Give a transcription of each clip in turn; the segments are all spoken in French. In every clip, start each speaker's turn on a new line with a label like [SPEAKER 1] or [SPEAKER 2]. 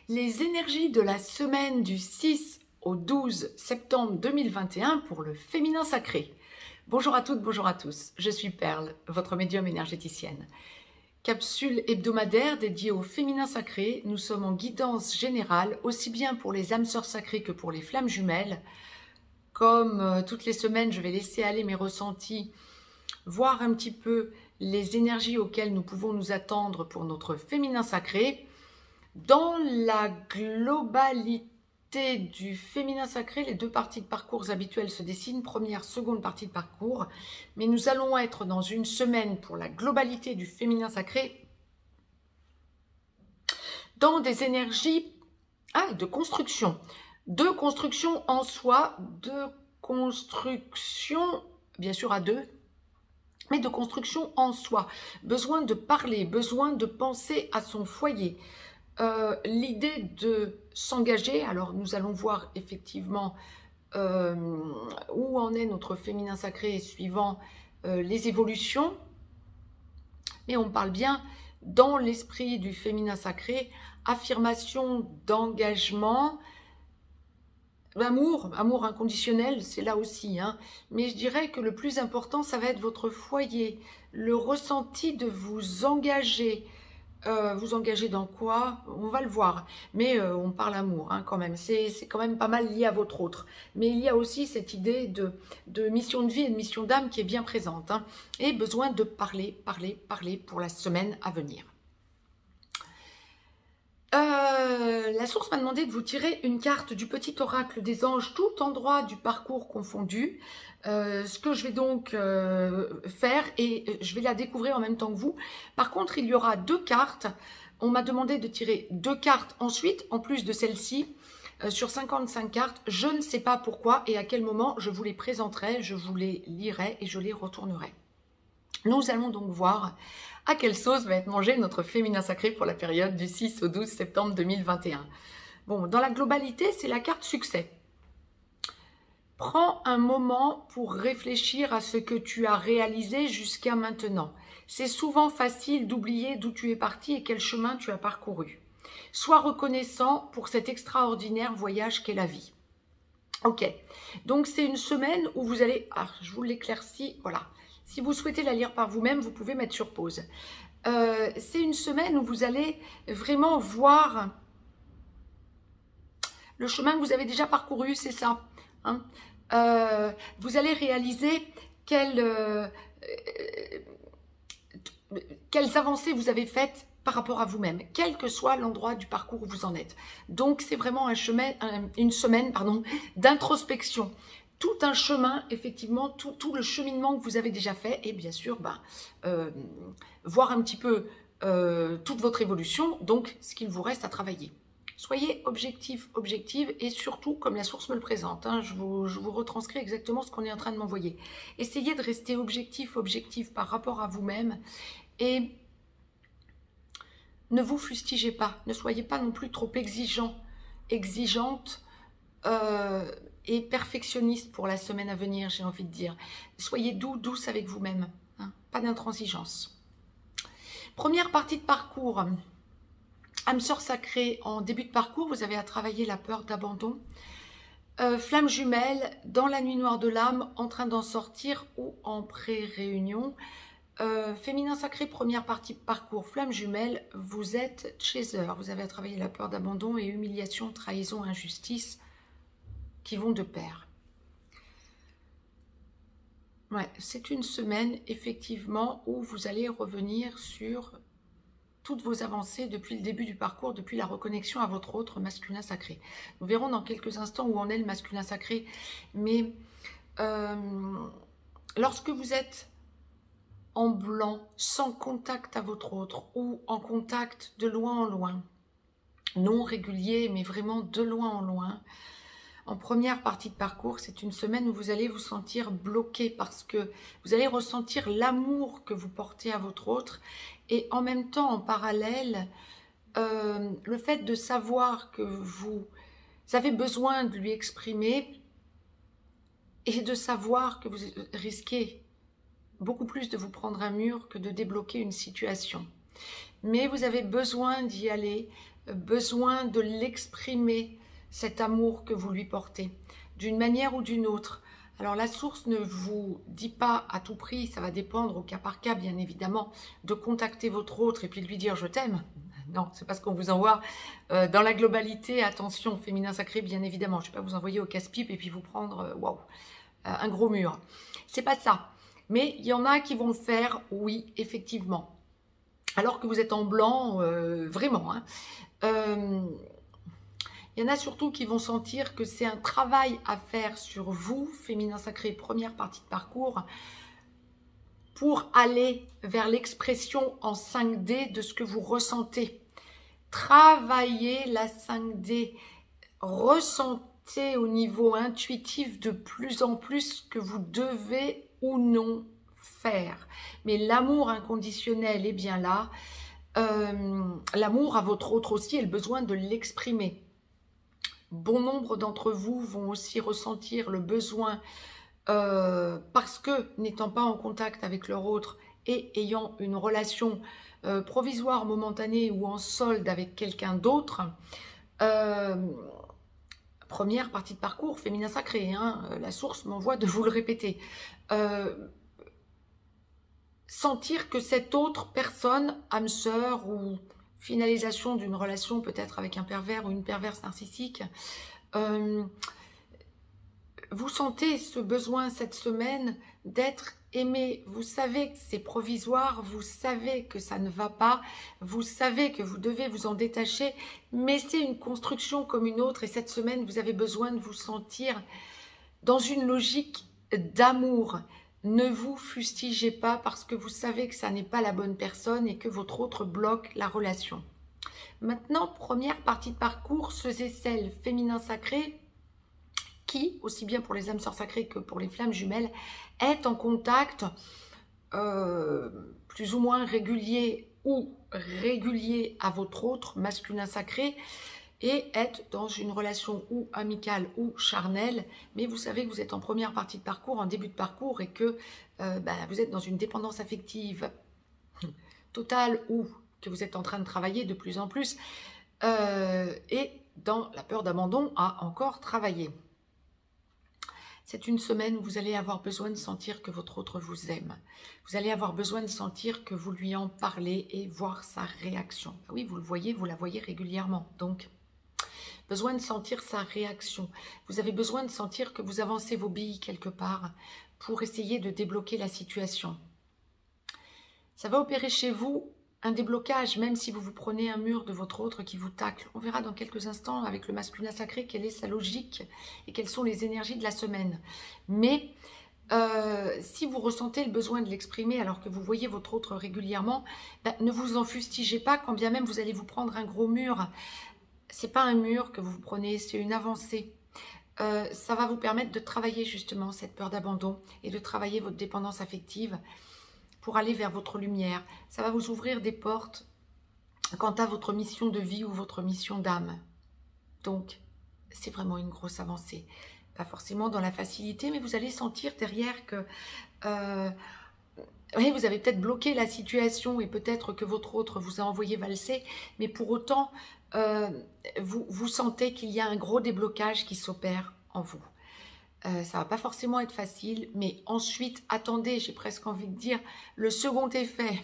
[SPEAKER 1] Les énergies de la semaine du 6 au 12 septembre 2021 pour le féminin sacré. Bonjour à toutes, bonjour à tous. Je suis Perle, votre médium énergéticienne. Capsule hebdomadaire dédiée au féminin sacré. Nous sommes en guidance générale, aussi bien pour les âmes sœurs sacrées que pour les flammes jumelles. Comme toutes les semaines, je vais laisser aller mes ressentis, voir un petit peu les énergies auxquelles nous pouvons nous attendre pour notre féminin sacré. Dans la globalité du féminin sacré, les deux parties de parcours habituelles se dessinent, première, seconde partie de parcours, mais nous allons être dans une semaine pour la globalité du féminin sacré dans des énergies de construction en soi, de construction, bien sûr à deux, mais de construction en soi, besoin de parler, besoin de penser à son foyer. L'idée de s'engager, alors nous allons voir effectivement où en est notre féminin sacré suivant les évolutions, mais on parle bien dans l'esprit du féminin sacré, affirmation d'engagement, amour inconditionnel, c'est là aussi, hein. Mais je dirais que le plus important, ça va être votre foyer, le ressenti de vous engager. Vous engager dans quoi? On va le voir, mais on parle amour quand même, c'est quand même pas mal lié à votre autre, mais il y a aussi cette idée de mission de vie et de mission d'âme qui est bien présente, et besoin de parler pour la semaine à venir. La source m'a demandé de vous tirer une carte du petit oracle des anges, tout endroit du parcours confondu. Ce que je vais donc faire, et je vais la découvrir en même temps que vous. Par contre, il y aura deux cartes. On m'a demandé de tirer deux cartes ensuite, en plus de celle-ci, sur 55 cartes. Je ne sais pas pourquoi et à quel moment je vous les présenterai, je vous les lirai et je les retournerai. Nous allons donc voir à quelle sauce va être mangé notre féminin sacré pour la période du 6 au 12 septembre 2021. Bon, dans la globalité, c'est la carte succès. Prends un moment pour réfléchir à ce que tu as réalisé jusqu'à maintenant. C'est souvent facile d'oublier d'où tu es parti et quel chemin tu as parcouru. Sois reconnaissant pour cet extraordinaire voyage qu'est la vie. Ok, donc c'est une semaine où vous allez... je vous l'éclaircis, voilà. Si vous souhaitez la lire par vous-même, vous pouvez mettre sur pause. C'est une semaine où vous allez vraiment voir le chemin que vous avez déjà parcouru, c'est ça. Vous allez réaliser quelles avancées vous avez faites par rapport à vous-même, quel que soit l'endroit du parcours où vous en êtes. Donc, c'est vraiment une semaine d'introspection. Tout un chemin, effectivement, tout le cheminement que vous avez déjà fait, et bien sûr, voir un petit peu toute votre évolution, donc ce qu'il vous reste à travailler. Soyez objectif, objective, et surtout, comme la source me le présente, je vous retranscris exactement ce qu'on est en train de m'envoyer. Essayez de rester objectif, objectif par rapport à vous-même, et ne vous fustigez pas, ne soyez pas non plus trop exigeant, exigeante, et perfectionniste pour la semaine à venir, j'ai envie de dire. Soyez douce avec vous-même, pas d'intransigeance. Première partie de parcours, âme sœur sacrée, en début de parcours, vous avez à travailler la peur d'abandon. Flamme jumelle, dans la nuit noire de l'âme, en train d'en sortir ou en pré-réunion. Féminin sacré, première partie de parcours, flamme jumelle, vous êtes chaser, vous avez à travailler la peur d'abandon et humiliation, trahison, injustice, qui vont de pair. Ouais, c'est une semaine, effectivement, où vous allez revenir sur toutes vos avancées depuis le début du parcours, depuis la reconnexion à votre autre masculin sacré. Nous verrons dans quelques instants où en est le masculin sacré, mais lorsque vous êtes en blanc, sans contact à votre autre, ou en contact de loin en loin, non régulier, mais vraiment de loin en loin, en première partie de parcours, c'est une semaine où vous allez vous sentir bloqué parce que vous allez ressentir l'amour que vous portez à votre autre et en même temps, en parallèle, le fait de savoir que vous avez besoin de lui exprimer et de savoir que vous risquez beaucoup plus de vous prendre un mur que de débloquer une situation. Mais vous avez besoin d'y aller besoin de l'exprimer, cet amour que vous lui portez, d'une manière ou d'une autre. Alors la source ne vous dit pas à tout prix, ça va dépendre au cas par cas bien évidemment, de contacter votre autre et puis de lui dire je t'aime. Non, c'est pas ce qu'on vous envoie dans la globalité. Attention, féminin sacré, bien évidemment. Je ne vais pas vous envoyer au casse-pipe et puis vous prendre waouh, un gros mur. C'est pas ça. Mais il y en a qui vont le faire, oui, effectivement. Alors que vous êtes en blanc, vraiment. Hein. Il y en a surtout qui vont sentir que c'est un travail à faire sur vous, féminin sacré, première partie de parcours, pour aller vers l'expression en 5D de ce que vous ressentez. Travaillez la 5D, ressentez au niveau intuitif de plus en plus ce que vous devez ou non faire. Mais l'amour inconditionnel est bien là. L'amour à votre autre aussi et le besoin de l'exprimer. Bon nombre d'entre vous vont aussi ressentir le besoin parce que n'étant pas en contact avec leur autre et ayant une relation provisoire, momentanée ou en solde avec quelqu'un d'autre, première partie de parcours, féminin sacré, hein, la source m'envoie de vous le répéter, sentir que cette autre personne, âme sœur ou finalisation d'une relation peut-être avec un pervers ou une perverse narcissique, vous sentez ce besoin cette semaine d'être aimé. Vous savez que c'est provisoire, vous savez que ça ne va pas, vous savez que vous devez vous en détacher, mais c'est une construction comme une autre et cette semaine, vous avez besoin de vous sentir dans une logique d'amour. Ne vous fustigez pas parce que vous savez que ça n'est pas la bonne personne et que votre autre bloque la relation. Maintenant, première partie de parcours, ceux et celles féminins sacrés qui, aussi bien pour les âmes sœurs sacrées que pour les flammes jumelles, est en contact plus ou moins régulier ou régulier à votre autre masculin sacré et être dans une relation ou amicale ou charnelle, mais vous savez que vous êtes en première partie de parcours, en début de parcours et que vous êtes dans une dépendance affective totale ou que vous êtes en train de travailler de plus en plus et dans la peur d'abandon à encore travailler. C'est une semaine où vous allez avoir besoin de sentir que votre autre vous aime. Vous allez avoir besoin de sentir que vous lui en parlez et voir sa réaction. Oui, vous le voyez, vous la voyez régulièrement. Donc, besoin de sentir sa réaction. Vous avez besoin de sentir que vous avancez vos billes quelque part pour essayer de débloquer la situation. Ça va opérer chez vous un déblocage, même si vous vous prenez un mur de votre autre qui vous tacle. On verra dans quelques instants avec le masculin sacré quelle est sa logique et quelles sont les énergies de la semaine. Mais si vous ressentez le besoin de l'exprimer alors que vous voyez votre autre régulièrement, ne vous en fustigez pas quand bien même vous allez vous prendre un gros mur. C'est pas un mur que vous vous prenez, c'est une avancée. Ça va vous permettre de travailler justement cette peur d'abandon et de travailler votre dépendance affective pour aller vers votre lumière. Ça va vous ouvrir des portes quant à votre mission de vie ou votre mission d'âme. Donc, c'est vraiment une grosse avancée. Pas forcément dans la facilité, mais vous allez sentir derrière que oui, vous avez peut-être bloqué la situation et peut-être que votre autre vous a envoyé valser, mais pour autant, vous sentez qu'il y a un gros déblocage qui s'opère en vous. Ça ne va pas forcément être facile, mais ensuite, attendez, j'ai presque envie de dire, le second effet,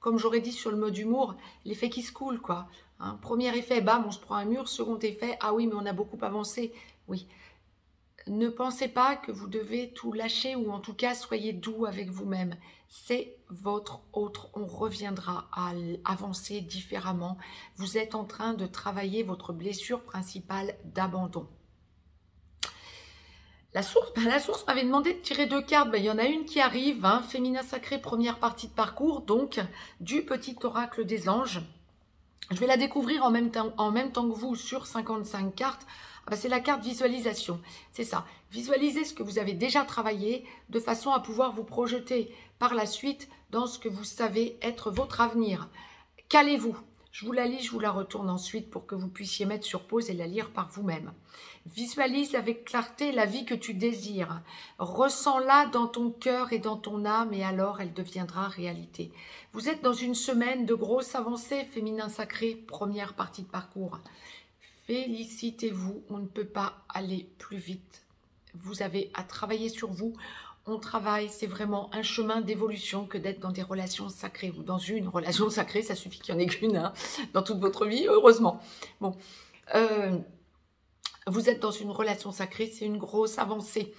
[SPEAKER 1] comme j'aurais dit sur le mode humour, l'effet qui se coule, quoi. Hein, premier effet, bam, on se prend un mur. Second effet, ah oui, mais on a beaucoup avancé. Oui. Ne pensez pas que vous devez tout lâcher ou en tout cas, soyez doux avec vous-même. C'est votre autre. On reviendra à avancer différemment. Vous êtes en train de travailler votre blessure principale d'abandon. La source m'avait demandé de tirer 2 cartes. Il y en a une qui arrive, hein, féminin sacré, première partie de parcours, donc du petit oracle des anges. Je vais la découvrir en même temps que vous sur 55 cartes. C'est la carte visualisation. C'est ça. Visualisez ce que vous avez déjà travaillé de façon à pouvoir vous projeter par la suite dans ce que vous savez être votre avenir. Calez-vous. Je vous la lis, je vous la retourne ensuite pour que vous puissiez mettre sur pause et la lire par vous-même. Visualise avec clarté la vie que tu désires. Ressens-la dans ton cœur et dans ton âme et alors elle deviendra réalité. Vous êtes dans une semaine de grosses avancées, féminin sacré, première partie de parcours. Félicitez-vous, on ne peut pas aller plus vite. Vous avez à travailler sur vous. On travaille, c'est vraiment un chemin d'évolution que d'être dans des relations sacrées. Ou dans une relation sacrée, ça suffit qu'il n'y en ait qu'une hein, dans toute votre vie, heureusement. Bon, vous êtes dans une relation sacrée, c'est une grosse avancée.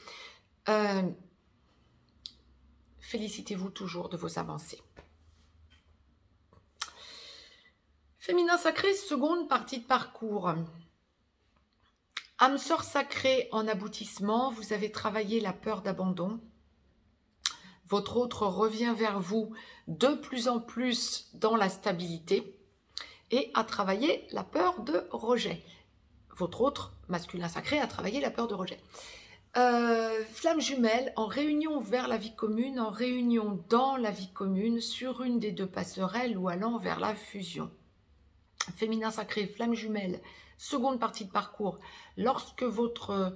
[SPEAKER 1] Félicitez-vous toujours de vos avancées. Féminin sacré, seconde partie de parcours. Âme sœur sacrée en aboutissement, vous avez travaillé la peur d'abandon. Votre autre revient vers vous de plus en plus dans la stabilité et a travaillé la peur de rejet. Votre autre, masculin sacré, a travaillé la peur de rejet. Flamme jumelle, en réunion vers la vie commune, en réunion dans la vie commune, sur une des deux passerelles ou allant vers la fusion. Féminin sacré, flamme jumelle, seconde partie de parcours. Lorsque votre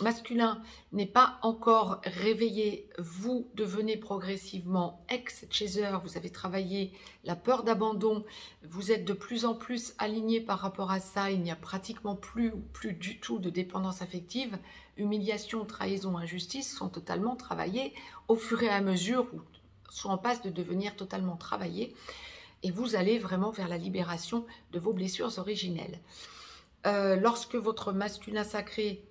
[SPEAKER 1] masculin n'est pas encore réveillé, vous devenez progressivement ex-chaser, vous avez travaillé la peur d'abandon, vous êtes de plus en plus aligné par rapport à ça, il n'y a pratiquement plus du tout de dépendance affective, humiliation, trahison, injustice sont totalement travaillés au fur et à mesure ou sont en passe de devenir totalement travaillés et vous allez vraiment vers la libération de vos blessures originelles. Lorsque votre masculin sacré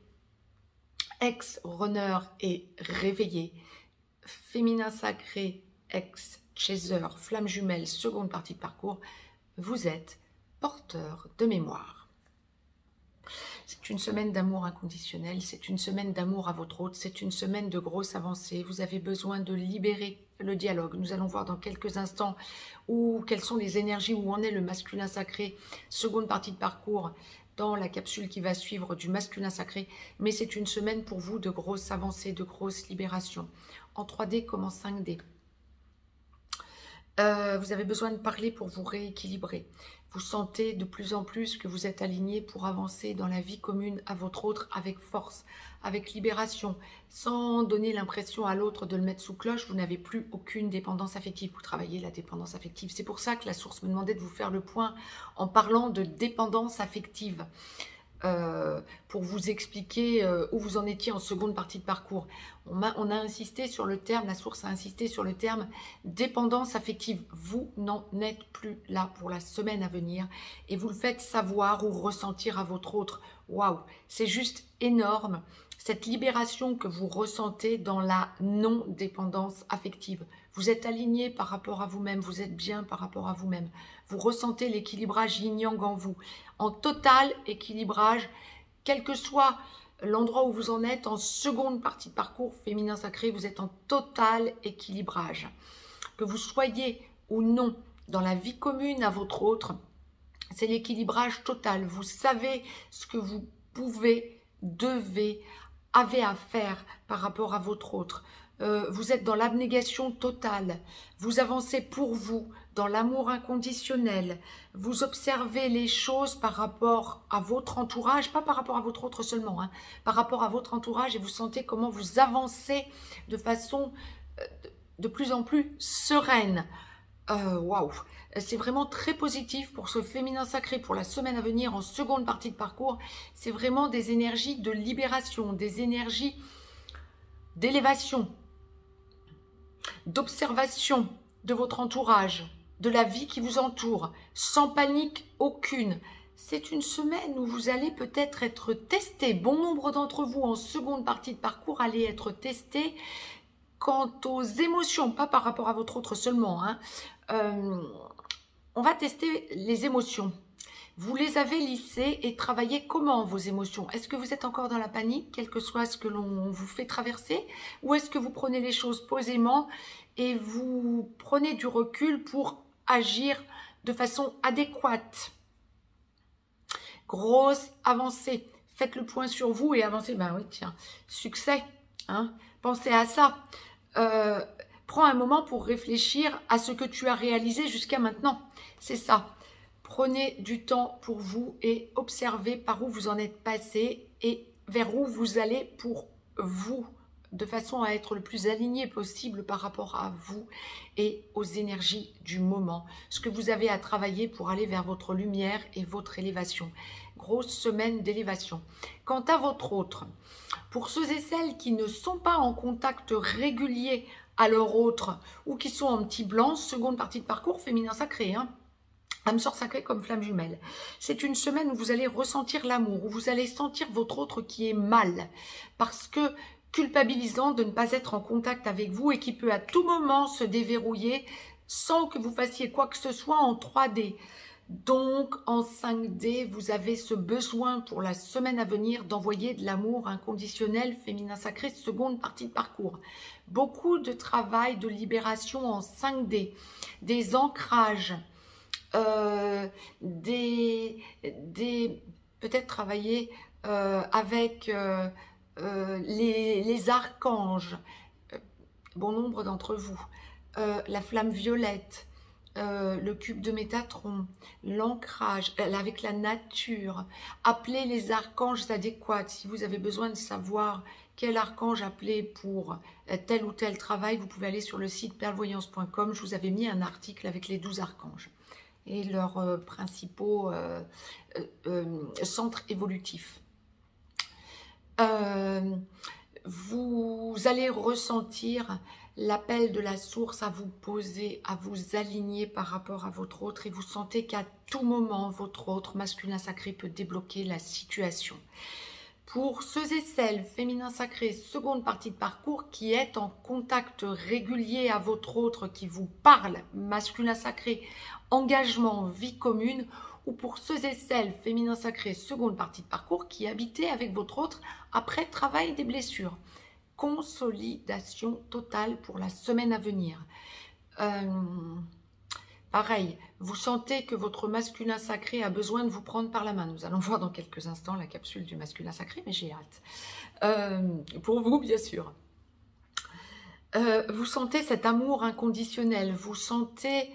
[SPEAKER 1] ex-runner est réveillé, féminin sacré ex-chaser, flamme jumelle, seconde partie de parcours, vous êtes porteur de mémoire. C'est une semaine d'amour inconditionnel, c'est une semaine d'amour à votre hôte, c'est une semaine de grosses avancées. Vous avez besoin de libérer le dialogue. Nous allons voir dans quelques instants quelles sont les énergies, où en est le masculin sacré, seconde partie de parcours, dans la capsule qui va suivre du masculin sacré. Mais c'est une semaine pour vous de grosses avancées, de grosses libérations, en 3D comme en 5D. Vous avez besoin de parler pour vous rééquilibrer. Vous sentez de plus en plus que vous êtes aligné pour avancer dans la vie commune à votre autre avec force, avec libération, sans donner l'impression à l'autre de le mettre sous cloche. Vous n'avez plus aucune dépendance affective. Vous travaillez la dépendance affective. C'est pour ça que la source me demandait de vous faire le point en parlant de dépendance affective. Pour vous expliquer où vous en étiez en seconde partie de parcours. On a insisté sur le terme, la source a insisté sur le terme dépendance affective. Vous n'en êtes plus là pour la semaine à venir et vous le faites savoir ou ressentir à votre autre. Waouh, c'est juste énorme cette libération que vous ressentez dans la non-dépendance affective. Vous êtes aligné par rapport à vous-même, vous êtes bien par rapport à vous-même. Vous ressentez l'équilibrage yin-yang en vous, en total équilibrage, quel que soit l'endroit où vous en êtes, en seconde partie de parcours féminin sacré, vous êtes en total équilibrage. Que vous soyez ou non dans la vie commune à votre autre, c'est l'équilibrage total. Vous savez ce que vous pouvez, devez, avez à faire par rapport à votre autre. Vous êtes dans l'abnégation totale, vous avancez pour vous, dans l'amour inconditionnel, vous observez les choses par rapport à votre entourage, pas par rapport à votre autre seulement, hein, par rapport à votre entourage et vous sentez comment vous avancez de façon de plus en plus sereine. Waouh, c'est vraiment très positif pour ce féminin sacré pour la semaine à venir en seconde partie de parcours. C'est vraiment des énergies de libération, des énergies d'élévation, d'observation de votre entourage, de la vie qui vous entoure, sans panique aucune. C'est une semaine où vous allez peut-être être testé. Bon nombre d'entre vous en seconde partie de parcours allez être testés quant aux émotions, pas par rapport à votre autre seulement. Hein. On va tester les émotions. Vous les avez lissées et travaillez comment vos émotions? Est-ce que vous êtes encore dans la panique, quel que soit ce que l'on vous fait traverser? Ou est-ce que vous prenez les choses posément et vous prenez du recul pour agir de façon adéquate? Grosse avancée. Faites le point sur vous et avancez. Ben oui, tiens, succès. Hein, pensez à ça. Prends un moment pour réfléchir à ce que tu as réalisé jusqu'à maintenant. C'est ça. Prenez du temps pour vous et observez par où vous en êtes passé et vers où vous allez pour vous, de façon à être le plus aligné possible par rapport à vous et aux énergies du moment. Ce que vous avez à travailler pour aller vers votre lumière et votre élévation. Grosse semaine d'élévation. Quant à votre autre, pour ceux et celles qui ne sont pas en contact régulier à leur autre ou qui sont en petit blanc, seconde partie de parcours féminin sacré, âme sœur sacrée comme flamme jumelle. C'est une semaine où vous allez ressentir l'amour, où vous allez sentir votre autre qui est mal, parce que culpabilisant de ne pas être en contact avec vous et qui peut à tout moment se déverrouiller sans que vous fassiez quoi que ce soit en 3D. Donc en 5D, vous avez ce besoin pour la semaine à venir d'envoyer de l'amour inconditionnel, féminin sacré, seconde partie de parcours. Beaucoup de travail de libération en 5D, des ancrages, peut-être travailler avec les archanges, bon nombre d'entre vous, la flamme violette, le cube de Métatron, l'ancrage avec la nature. Appelez les archanges adéquats. Si vous avez besoin de savoir quel archange appeler pour tel ou tel travail, vous pouvez aller sur le site perlevoyance.com. Je vous avais mis un article avec les 12 archanges et leurs principaux centres évolutifs. Vous allez ressentir l'appel de la source à vous poser, à vous aligner par rapport à votre autre et vous sentez qu'à tout moment, votre autre masculin sacré peut débloquer la situation. Pour ceux et celles, féminin sacré, seconde partie de parcours, qui est en contact régulier à votre autre, qui vous parle, masculin sacré, engagement, vie commune, ou pour ceux et celles, féminin sacré, seconde partie de parcours, qui habitez avec votre autre après travail des blessures. Consolidation totale pour la semaine à venir. Pareil, vous sentez que votre masculin sacré a besoin de vous prendre par la main. Nous allons voir dans quelques instants la capsule du masculin sacré, mais j'ai hâte. Pour vous, bien sûr. Vous sentez cet amour inconditionnel, vous sentez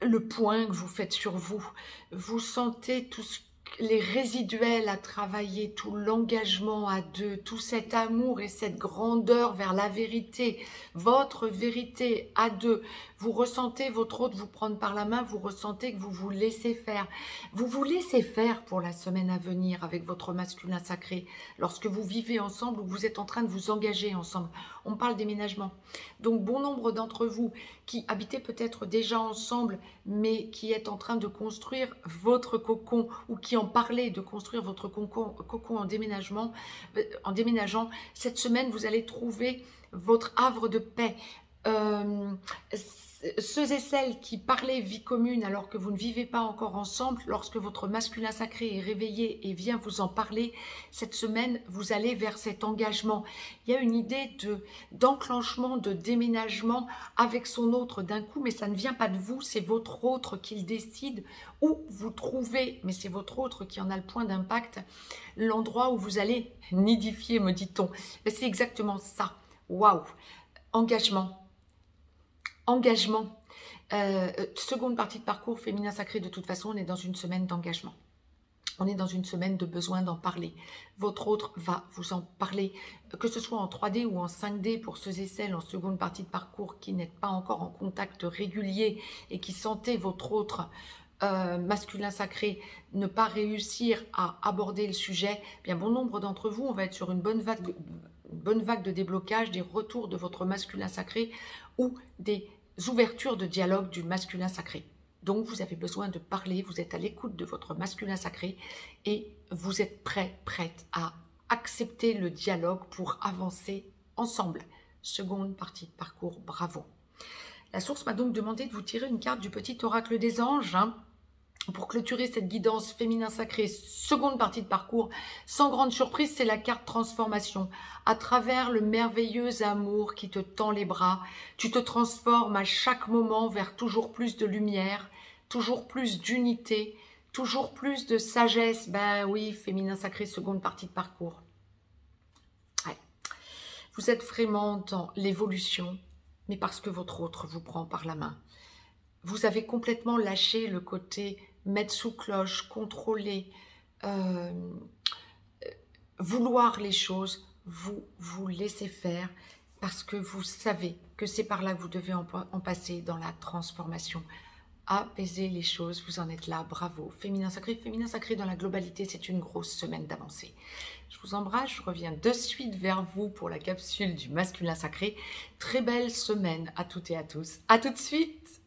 [SPEAKER 1] le point que vous faites sur vous, vous sentez tous les résiduels à travailler, tout l'engagement à deux, tout cet amour et cette grandeur vers la vérité, votre vérité à deux. Vous ressentez votre autre vous prendre par la main, vous ressentez que vous vous laissez faire. Vous vous laissez faire pour la semaine à venir avec votre masculin sacré, lorsque vous vivez ensemble ou vous êtes en train de vous engager ensemble. On parle déménagement. Donc bon nombre d'entre vous qui habitez peut-être déjà ensemble, mais qui êtes en train de construire votre cocon ou qui en parlez de construire votre cocon en déménageant, cette semaine vous allez trouver votre havre de paix. Ceux et celles qui parlaient vie commune alors que vous ne vivez pas encore ensemble, lorsque votre masculin sacré est réveillé et vient vous en parler, cette semaine, vous allez vers cet engagement. Il y a une idée d'enclenchement, de déménagement avec son autre d'un coup, mais ça ne vient pas de vous, c'est votre autre qui le décide, où vous trouvez, mais c'est votre autre qui en a le point d'impact, l'endroit où vous allez nidifier, me dit-on. C'est exactement ça. Waouh! Engagement. Engagement. Seconde partie de parcours féminin sacré, de toute façon, on est dans une semaine d'engagement. On est dans une semaine de besoin d'en parler. Votre autre va vous en parler, que ce soit en 3D ou en 5D pour ceux et celles en seconde partie de parcours qui n'êtes pas encore en contact régulier et qui sentez votre autre masculin sacré ne pas réussir à aborder le sujet. Bien bon nombre d'entre vous, on va être sur une bonne vague de déblocage, des retours de votre masculin sacré ou des ouvertures de dialogue du masculin sacré. Donc vous avez besoin de parler, vous êtes à l'écoute de votre masculin sacré et vous êtes prête à accepter le dialogue pour avancer ensemble. Seconde partie de parcours, bravo. La source m'a donc demandé de vous tirer une carte du petit oracle des anges, pour clôturer cette guidance féminin sacré, seconde partie de parcours. Sans grande surprise, c'est la carte transformation. À travers le merveilleux amour qui te tend les bras, tu te transformes à chaque moment vers toujours plus de lumière, toujours plus d'unité, toujours plus de sagesse. Ben oui, féminin sacré, seconde partie de parcours. Ouais. Vous êtes vraiment dans l'évolution, mais parce que votre autre vous prend par la main. Vous avez complètement lâché le côté mettre sous cloche, contrôler, euh, vouloir les choses. Vous laissez faire parce que vous savez que c'est par là que vous devez en passer dans la transformation. Apaiser les choses, vous en êtes là, bravo. Féminin sacré dans la globalité, c'est une grosse semaine d'avancée. Je vous embrasse, je reviens de suite vers vous pour la capsule du masculin sacré. Très belle semaine à toutes et à tous. À tout de suite.